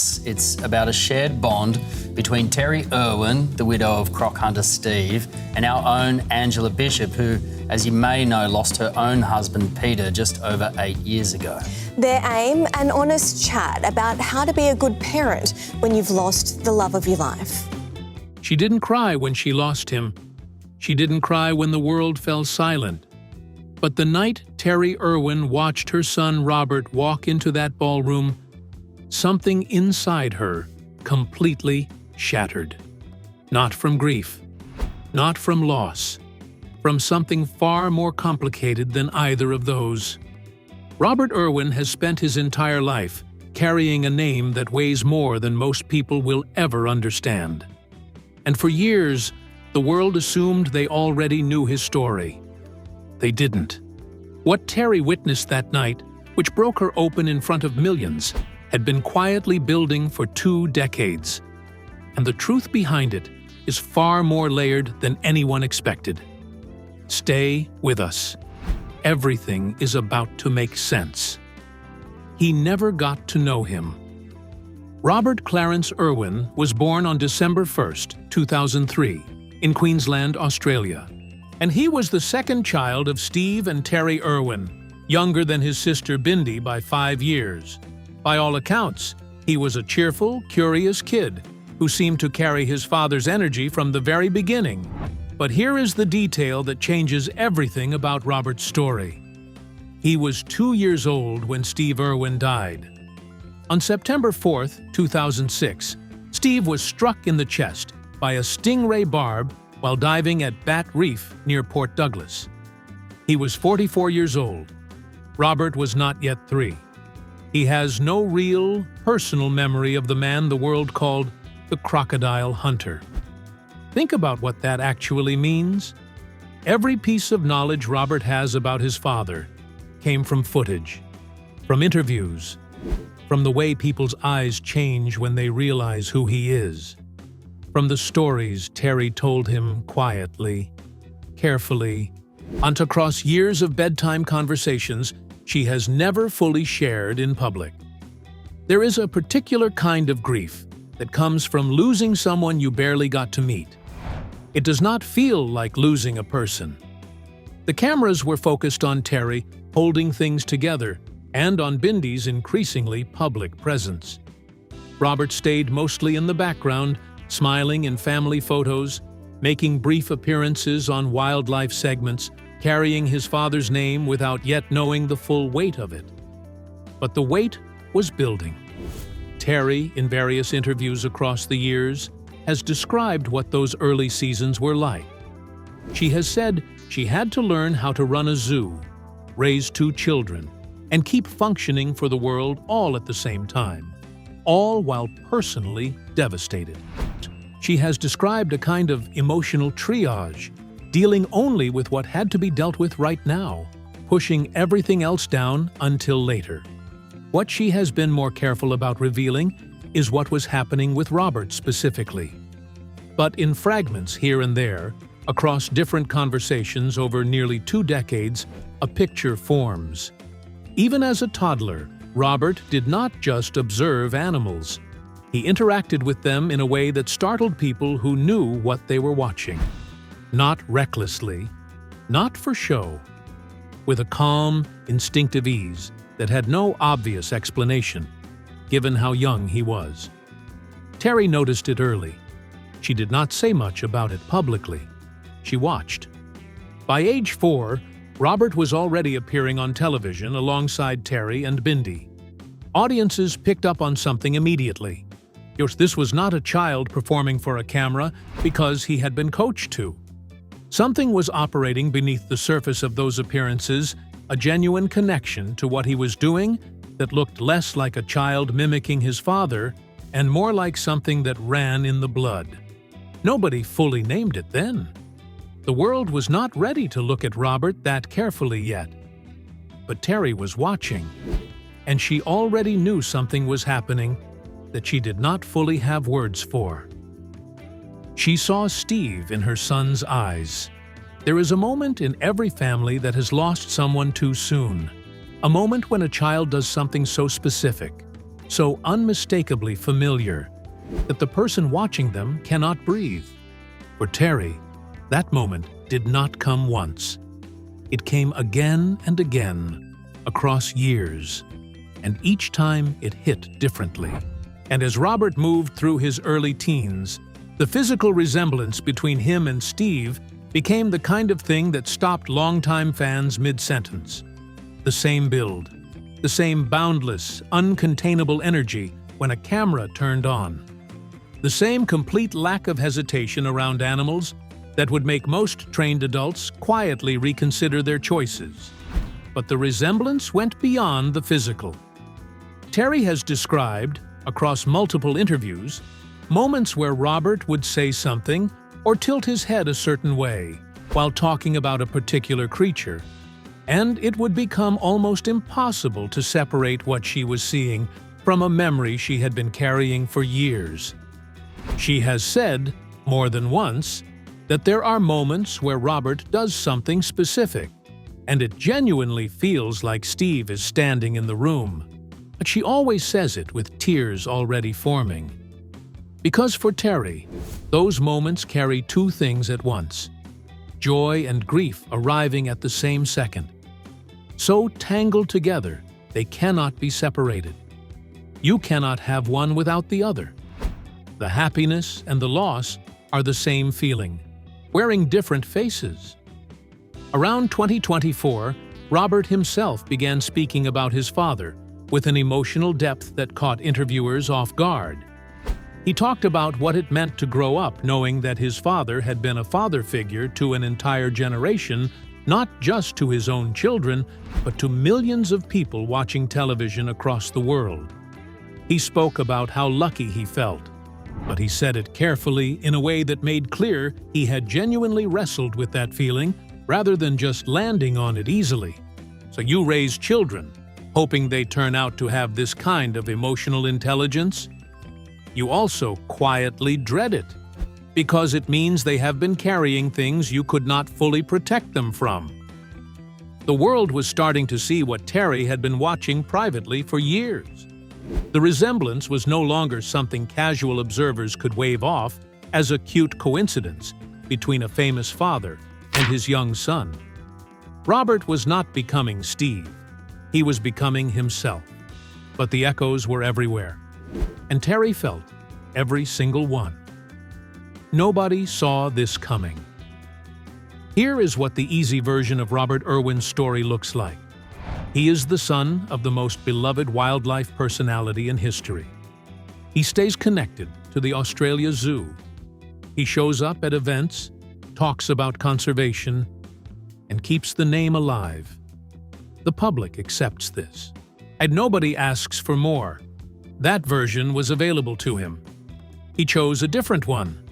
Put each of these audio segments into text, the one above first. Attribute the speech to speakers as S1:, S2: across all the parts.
S1: Us. It's about a shared bond between Terri Irwin, the widow of croc hunter Steve, and our own Angela Bishop, who, as you may know, lost her own husband Peter just over 8 years ago.
S2: Their aim, an honest chat about how to be a good parent when you've lost the love of your life.
S3: She didn't cry when she lost him. She didn't cry when the world fell silent. But the night Terri Irwin watched her son Robert walk into that ballroom, something inside her completely shattered. Not from grief, not from loss, from something far more complicated than either of those. Robert Irwin has spent his entire life carrying a name that weighs more than most people will ever understand. And for years, the world assumed they already knew his story. They didn't. What Terri witnessed that night, which broke her open in front of millions, had been quietly building for 2 decades. And the truth behind it is far more layered than anyone expected. Stay with us. Everything is about to make sense. He never got to know him. Robert Clarence Irwin was born on December 1st, 2003, in Queensland, Australia. And he was the second child of Steve and Terry Irwin, younger than his sister Bindi by 5 years. By all accounts, he was a cheerful, curious kid who seemed to carry his father's energy from the very beginning. But here is the detail that changes everything about Robert's story. He was 2 years old when Steve Irwin died. On September 4th, 2006, Steve was struck in the chest by a stingray barb while diving at Bat Reef near Port Douglas. He was 44 years old. Robert was not yet 3. He has no real, personal memory of the man the world called the crocodile hunter. Think about what that actually means. Every piece of knowledge Robert has about his father came from footage, from interviews, from the way people's eyes change when they realize who he is, from the stories Terri told him quietly, carefully, and across years of bedtime conversations she has never fully shared in public. There is a particular kind of grief that comes from losing someone you barely got to meet. It does not feel like losing a person. The cameras were focused on Terri holding things together and on Bindi's increasingly public presence. Robert stayed mostly in the background, smiling in family photos, making brief appearances on wildlife segments, carrying his father's name without yet knowing the full weight of it. But the weight was building. Terri, in various interviews across the years, has described what those early seasons were like. She has said she had to learn how to run a zoo, raise 2 children, and keep functioning for the world all at the same time, all while personally devastated. She has described a kind of emotional triage, dealing only with what had to be dealt with right now, pushing everything else down until later. What she has been more careful about revealing is what was happening with Robert specifically. But in fragments here and there, across different conversations over nearly 2 decades, a picture forms. Even as a toddler, Robert did not just observe animals. He interacted with them in a way that startled people who knew what they were watching. Not recklessly, not for show, with a calm, instinctive ease that had no obvious explanation, given how young he was. Terri noticed it early. She did not say much about it publicly. She watched. By age 4, Robert was already appearing on television alongside Terri and Bindi. Audiences picked up on something immediately. This was not a child performing for a camera because he had been coached to. Something was operating beneath the surface of those appearances, a genuine connection to what he was doing that looked less like a child mimicking his father and more like something that ran in the blood. Nobody fully named it then. The world was not ready to look at Robert that carefully yet. But Terri was watching, and she already knew something was happening that she did not fully have words for. She saw Steve in her son's eyes. There is a moment in every family that has lost someone too soon. A moment when a child does something so specific, so unmistakably familiar that the person watching them cannot breathe. For Terry, that moment did not come once. It came again and again, across years, and each time it hit differently. And as Robert moved through his early teens, the physical resemblance between him and Steve became the kind of thing that stopped longtime fans mid-sentence. The same build, the same boundless, uncontainable energy when a camera turned on. The same complete lack of hesitation around animals that would make most trained adults quietly reconsider their choices. But the resemblance went beyond the physical. Terry has described, across multiple interviews, moments where Robert would say something or tilt his head a certain way while talking about a particular creature, and it would become almost impossible to separate what she was seeing from a memory she had been carrying for years. She has said, more than once, that there are moments where Robert does something specific, and it genuinely feels like Steve is standing in the room. But she always says it with tears already forming. Because for Terry, those moments carry two things at once: joy and grief arriving at the same second. So tangled together, they cannot be separated. You cannot have one without the other. The happiness and the loss are the same feeling, wearing different faces. Around 2024, Robert himself began speaking about his father with an emotional depth that caught interviewers off guard. He talked about what it meant to grow up knowing that his father had been a father figure to an entire generation, not just to his own children, but to millions of people watching television across the world. He spoke about how lucky he felt, but he said it carefully in a way that made clear he had genuinely wrestled with that feeling rather than just landing on it easily. So you raise children, hoping they turn out to have this kind of emotional intelligence? You also quietly dread it, because it means they have been carrying things you could not fully protect them from. The world was starting to see what Terry had been watching privately for years. The resemblance was no longer something casual observers could wave off as a cute coincidence between a famous father and his young son. Robert was not becoming Steve. He was becoming himself. But the echoes were everywhere, and Terry felt every single one. Nobody saw this coming. Here is what the easy version of Robert Irwin's story looks like. He is the son of the most beloved wildlife personality in history. He stays connected to the Australia Zoo. He shows up at events, talks about conservation, and keeps the name alive. The public accepts this, and nobody asks for more. That version was available to him. He chose a different one.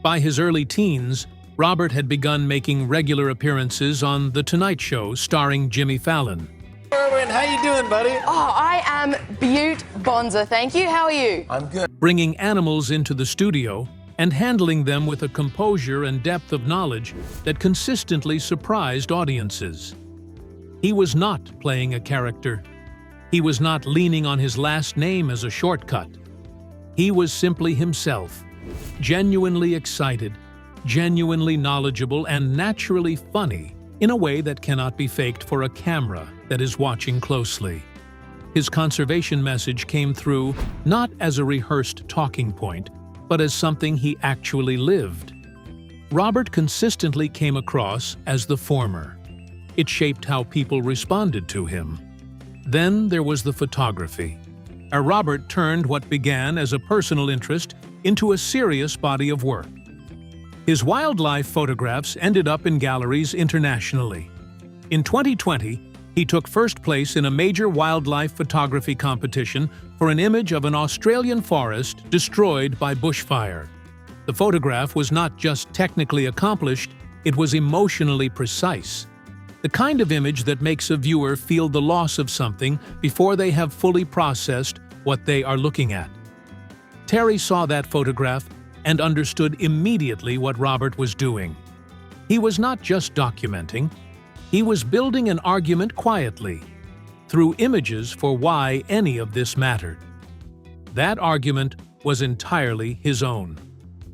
S3: By his early teens, Robert had begun making regular appearances on The Tonight Show starring Jimmy Fallon.
S4: Irwin, how you doing, buddy?
S5: Oh, I am Butte Bonza, thank you. How are you?
S4: I'm good.
S3: Bringing animals into the studio and handling them with a composure and depth of knowledge that consistently surprised audiences. He was not playing a character. He was not leaning on his last name as a shortcut. He was simply himself, genuinely excited, genuinely knowledgeable, and naturally funny in a way that cannot be faked for a camera that is watching closely. His conservation message came through not as a rehearsed talking point, but as something he actually lived. Robert consistently came across as the former. It shaped how people responded to him. Then there was the photography. Robert turned what began as a personal interest into a serious body of work. His wildlife photographs ended up in galleries internationally. In 2020, he took first place in a major wildlife photography competition for an image of an Australian forest destroyed by bushfire. The photograph was not just technically accomplished, it was emotionally precise. The kind of image that makes a viewer feel the loss of something before they have fully processed what they are looking at. Terry saw that photograph and understood immediately what Robert was doing. He was not just documenting, he was building an argument quietly, through images for why any of this mattered. that argument was entirely his own.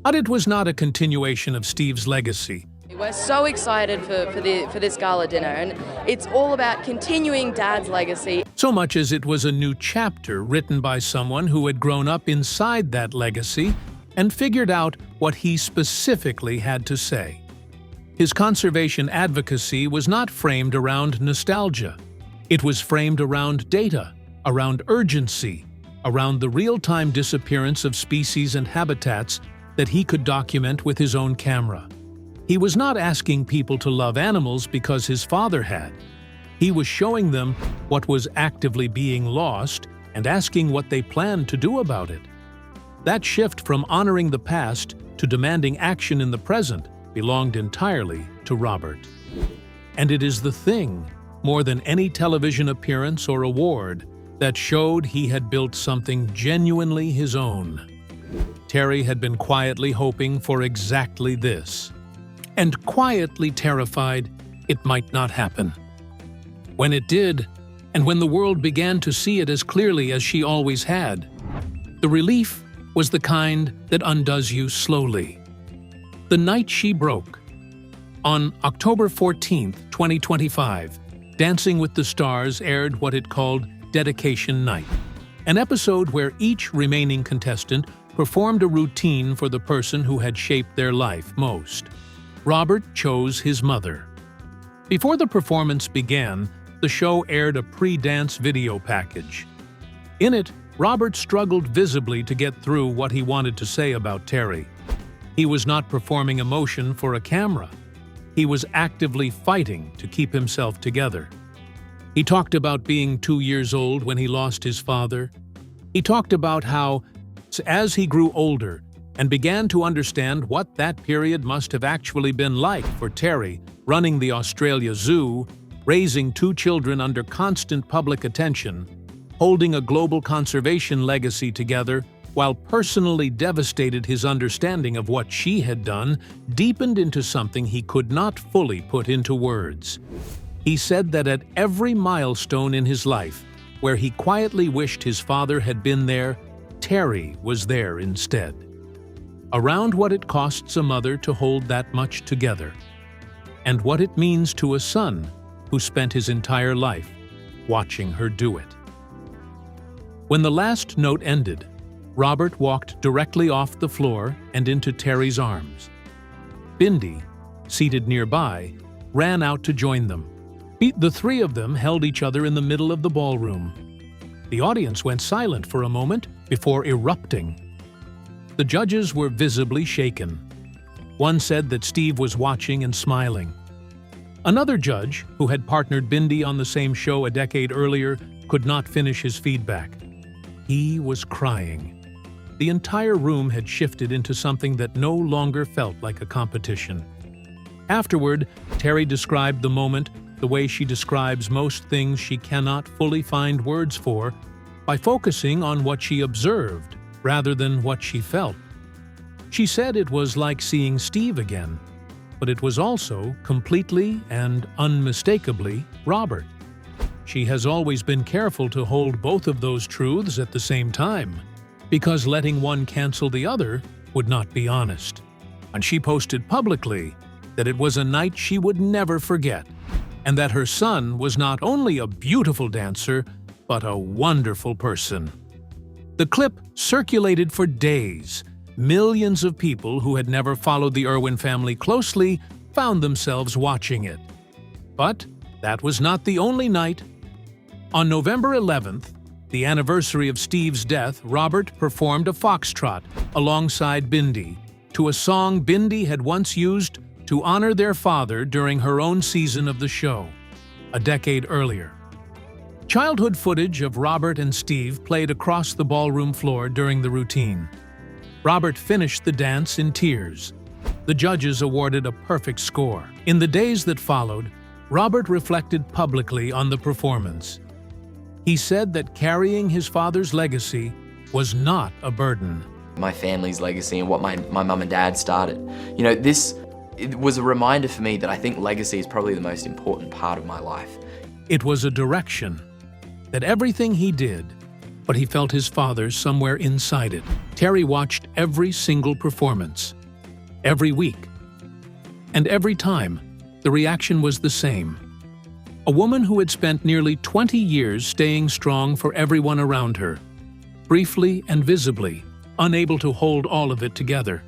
S3: But it was not a continuation of Steve's legacy.
S5: We're so excited for this gala dinner, and it's all about continuing Dad's legacy.
S3: So much as it was a new chapter written by someone who had grown up inside that legacy and figured out what he specifically had to say. His conservation advocacy was not framed around nostalgia. It was framed around data, around urgency, around the real-time disappearance of species and habitats that he could document with his own camera. He was not asking people to love animals because his father had. He was showing them what was actively being lost and asking what they planned to do about it. That shift from honoring the past to demanding action in the present belonged entirely to Robert. And it is the thing, more than any television appearance or award, that showed he had built something genuinely his own. Terry had been quietly hoping for exactly this, and quietly terrified it might not happen. When it did, and when the world began to see it as clearly as she always had, the relief was the kind that undoes you slowly. The night she broke. On October 14, 2025, Dancing with the Stars aired what it called Dedication Night, an episode where each remaining contestant performed a routine for the person who had shaped their life most. Robert chose his mother. Before the performance began, the show aired a pre-dance video package. In it, Robert struggled visibly to get through what he wanted to say about Terry. He was not performing emotion for a camera. He was actively fighting to keep himself together. He talked about being 2 years old when he lost his father. He talked about how, as he grew older and began to understand what that period must have actually been like for Terry, running the Australia Zoo, raising 2 children under constant public attention, holding a global conservation legacy together, while personally devastated, his understanding of what she had done deepened into something he could not fully put into words. He said that at every milestone in his life, where he quietly wished his father had been there, Terry was there instead. Around what it costs a mother to hold that much together, and what it means to a son who spent his entire life watching her do it. When the last note ended, Robert walked directly off the floor and into Terry's arms. Bindi, seated nearby, ran out to join them. The 3 of them held each other in the middle of the ballroom. The audience went silent for a moment before erupting. The judges were visibly shaken. One said that Steve was watching and smiling. Another judge, who had partnered Bindi on the same show a decade earlier, could not finish his feedback. He was crying. The entire room had shifted into something that no longer felt like a competition. Afterward, Terry described the moment the way she describes most things she cannot fully find words for, by focusing on what she observed rather than what she felt. She said it was like seeing Steve again, but it was also completely and unmistakably Robert. She has always been careful to hold both of those truths at the same time, because letting one cancel the other would not be honest. And she posted publicly that it was a night she would never forget, and that her son was not only a beautiful dancer, but a wonderful person. The clip circulated for days. Millions of people who had never followed the Irwin family closely found themselves watching it. But that was not the only night. On November 11th, the anniversary of Steve's death, Robert performed a foxtrot alongside Bindi to a song Bindi had once used to honor their father during her own season of the show, a decade earlier. Childhood footage of Robert and Steve played across the ballroom floor during the routine. Robert finished the dance in tears. The judges awarded a perfect score. In the days that followed, Robert reflected publicly on the performance. He said that carrying his father's legacy was not a burden.
S6: My family's legacy and what my mum and dad started. You know, it was a reminder for me that I think legacy is probably the most important part of my life.
S3: It was a direction, that everything he did, but he felt his father somewhere inside it. Terry watched every single performance, every week. And every time, the reaction was the same. A woman who had spent nearly 20 years staying strong for everyone around her, briefly and visibly, unable to hold all of it together.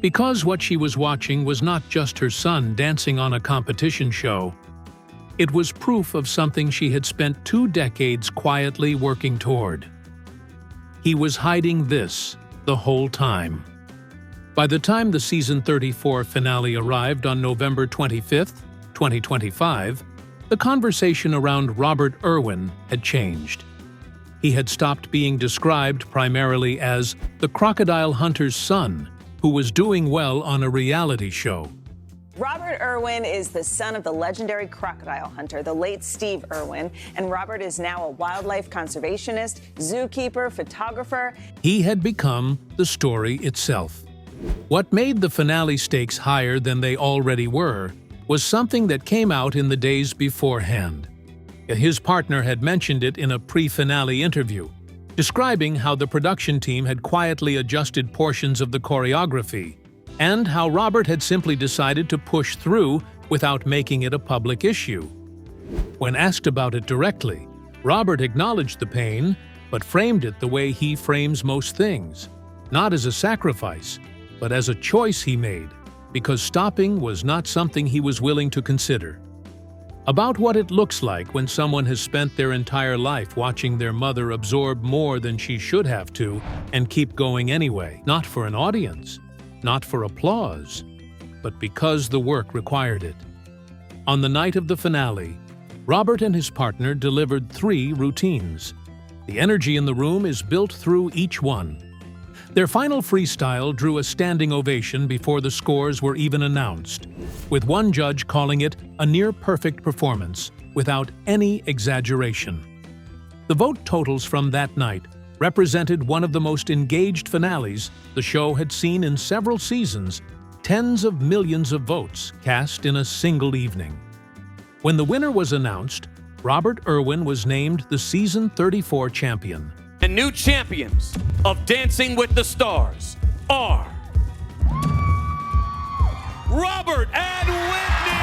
S3: Because what she was watching was not just her son dancing on a competition show. It was proof of something she had spent 2 decades quietly working toward. He was hiding this the whole time. By the time the season 34 finale arrived on November 25th, 2025, the conversation around Robert Irwin had changed. He had stopped being described primarily as the crocodile hunter's son, who was doing well on a reality show.
S7: Robert Irwin is the son of the legendary crocodile hunter, the late Steve Irwin, and Robert is now a wildlife conservationist, zookeeper, photographer.
S3: He had become the story itself. What made the finale stakes higher than they already were was something that came out in the days beforehand. His partner had mentioned it in a pre-finale interview, describing how the production team had quietly adjusted portions of the choreography, and how Robert had simply decided to push through without making it a public issue. When asked about it directly, Robert acknowledged the pain, but framed it the way he frames most things, not as a sacrifice, but as a choice he made, because stopping was not something he was willing to consider. About what it looks like when someone has spent their entire life watching their mother absorb more than she should have to and keep going anyway, not for an audience, not for applause, but because the work required it. On the night of the finale, Robert and his partner delivered 3 routines. The energy in the room is built through each one. Their final freestyle drew a standing ovation before the scores were even announced, with one judge calling it a near-perfect performance, without any exaggeration. The vote totals from that night represented one of the most engaged finales the show had seen in several seasons, tens of millions of votes cast in a single evening. When the winner was announced, Robert Irwin was named the season 34 champion.
S8: And new champions of Dancing with the Stars are Robert and Whitney!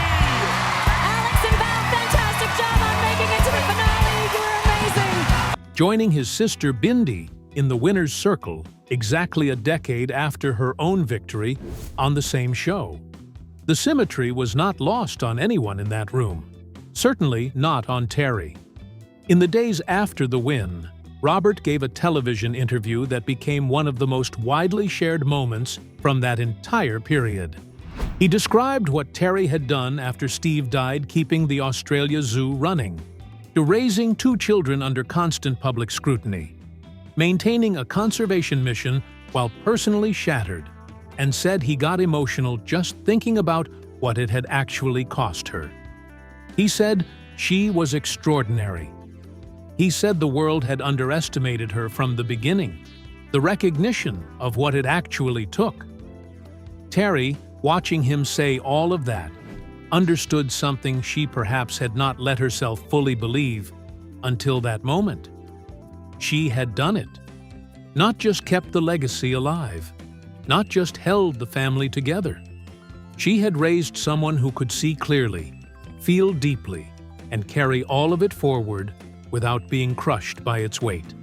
S9: Alex and Val, fantastic job on making it to the finale. You're amazing.
S3: Joining his sister Bindi in the winner's circle exactly a decade after her own victory on the same show. The symmetry was not lost on anyone in that room, certainly not on Terry. In the days after the win, Robert gave a television interview that became one of the most widely shared moments from that entire period. He described what Terry had done after Steve died keeping the Australia Zoo running, to raising 2 children under constant public scrutiny, maintaining a conservation mission while personally shattered, and said he got emotional just thinking about what it had actually cost her. He said she was extraordinary. He said the world had underestimated her from the beginning, the recognition of what it actually took. Terry, watching him say all of that, understood something she perhaps had not let herself fully believe until that moment. She had done it. Not just kept the legacy alive, not just held the family together. She had raised someone who could see clearly, feel deeply, and carry all of it forward without being crushed by its weight.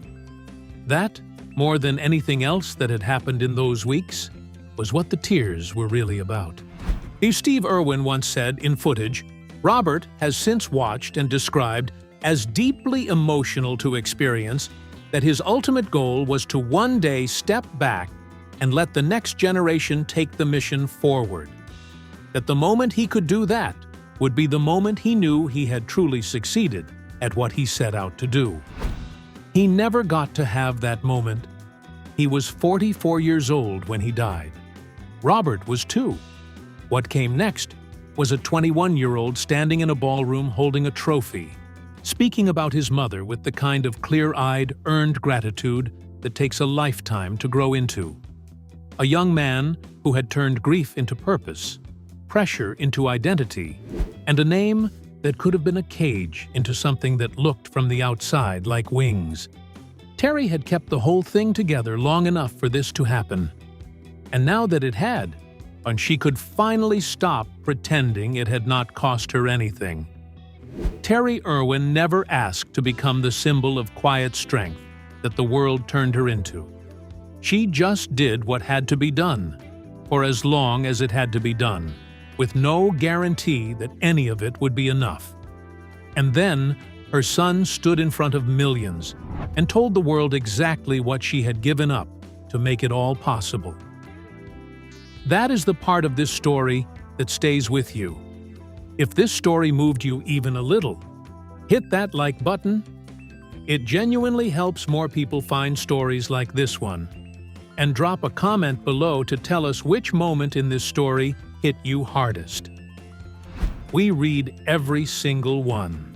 S3: That, more than anything else that had happened in those weeks, was what the tears were really about. Steve Irwin once said in footage, Robert has since watched and described as deeply emotional to experience that his ultimate goal was to one day step back and let the next generation take the mission forward. That the moment he could do that would be the moment he knew he had truly succeeded at what he set out to do. He never got to have that moment. He was 44 years old when he died. Robert was 2. What came next was a 21-year-old standing in a ballroom holding a trophy, speaking about his mother with the kind of clear-eyed, earned gratitude that takes a lifetime to grow into. A young man who had turned grief into purpose, pressure into identity, and a name that could have been a cage into something that looked from the outside like wings. Terry had kept the whole thing together long enough for this to happen. And now that it had, and she could finally stop pretending it had not cost her anything. Terry Irwin never asked to become the symbol of quiet strength that the world turned her into. She just did what had to be done, for as long as it had to be done, with no guarantee that any of it would be enough. And then her son stood in front of millions and told the world exactly what she had given up to make it all possible. That is the part of this story that stays with you. If this story moved you even a little, hit that like button. It genuinely helps more people find stories like this one. And drop a comment below to tell us which moment in this story hit you hardest. We read every single one.